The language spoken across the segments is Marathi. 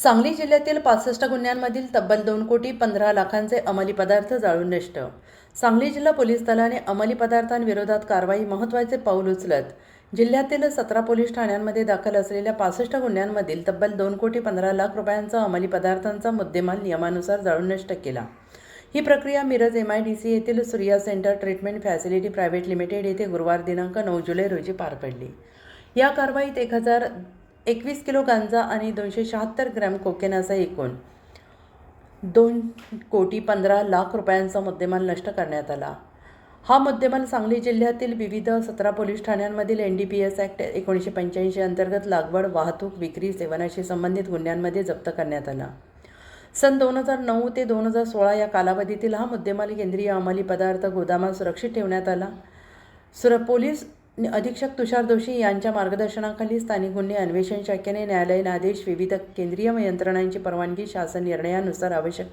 सांगली जिल्ह्यातील 65 गुन्ह्यांमधील तब्बल 2,15,00,000चे अंमली पदार्थ जाळून नष्ट. सांगली जिल्हा पोलीस दलाने अंमली पदार्थांविरोधात कारवाई महत्त्वाचे पाऊल उचलत जिल्ह्यातील 17 पोलीस ठाण्यांमध्ये दाखल असलेल्या 65 गुन्ह्यांमधील तब्बल 2,15,00,000 रुपयांचा अंमली पदार्थांचा मुद्देमाल नियमानुसार जाळून नष्ट केला. ही प्रक्रिया मिरज MIDC येथील Surya centre treatment facility private limited येथे गुरुवार दिनांक 9 जुलै रोजी पार पडली. या कारवाईत 1,021 किलो गांजा आणि 276 ग्रॅम कोकेन असा एकूण 2,15,00,000 रुपयांचा मुद्देमाल नष्ट करण्यात आला. हा मुद्देमाल सांगली जिल्ह्यातील विविध 17 पोलीस ठाण्यांमधील NDPS ॲक्ट 1985 अंतर्गत लागवड, वाहतूक, विक्री, सेवनाशी संबंधित गुन्ह्यांमध्ये जप्त करण्यात आला. सन 2009 ते 2016 या कालावधीतील हा मुद्देमाल केंद्रीय अंमली पदार्थ गोदामात सुरक्षित ठेवण्यात आला. पोलीस अधीक्षक तुषार दोशी यांच्या मार्गदर्शनाखाली स्थानिक गुन्हे अन्वेषण शाखेने न्यायालयीन आदेश, विविध केंद्रीय यंत्रणांची परवानगी, शासन निर्णयानुसार आवश्यक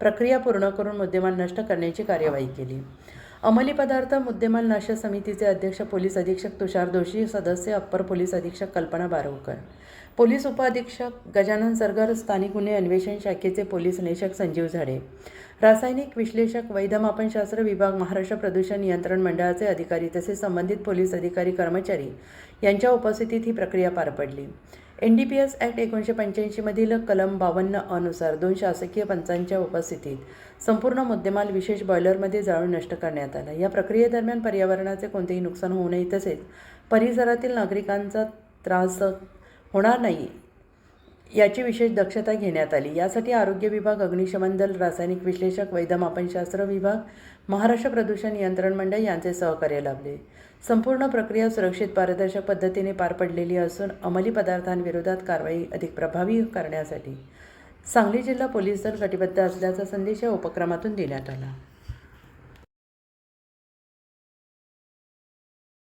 प्रक्रिया पूर्ण करून मुद्देमाल नष्ट करण्याची कार्यवाही केली. अंमली पदार्थ मुद्देमाल नाश समितीचे अध्यक्ष पोलीस अधीक्षक तुषार दोशी, सदस्य अप्पर पोलीस अधीक्षक कल्पना बारवकर, पोलीस उपअधीक्षक गजानन सरगर, स्थानिक गुन्हे अन्वेषण शाखेचे पोलीस निरीक्षक संजीव झाडे, रासायनिक विश्लेषक, वैधमापनशास्त्र विभाग, महाराष्ट्र प्रदूषण नियंत्रण मंडळाचे अधिकारी तसेच संबंधित पोलीस अधिकारी कर्मचारी यांच्या उपस्थितीत ही प्रक्रिया पार पडली. NDPS ॲक्ट 1985 मधील कलम 52 अनुसार 2 शासकीय पंचांच्या उपस्थितीत संपूर्ण मुद्देमाल विशेष बॉयलरमध्ये जाळून नष्ट करण्यात आला. या प्रक्रियेदरम्यान पर्यावरणाचे कोणतेही नुकसान होऊ नये तसेच परिसरातील नागरिकांचा त्रास होणार नाही याची विशेष दक्षता घेण्यात आली. यासाठी आरोग्य विभाग, अग्निशमन दल, रासायनिक विश्लेषक, वैधमापनशास्त्र विभाग, महाराष्ट्र प्रदूषण नियंत्रण मंडळ यांचे सहकार्य लाभले. संपूर्ण प्रक्रिया सुरक्षित, पारदर्शक पद्धतीने पार पडलेली असून अंमली पदार्थांविरोधात कारवाई अधिक प्रभावी करण्यासाठी सांगली जिल्हा पोलीस दल कटिबद्ध असल्याचा संदेश या उपक्रमातून देण्यात आला.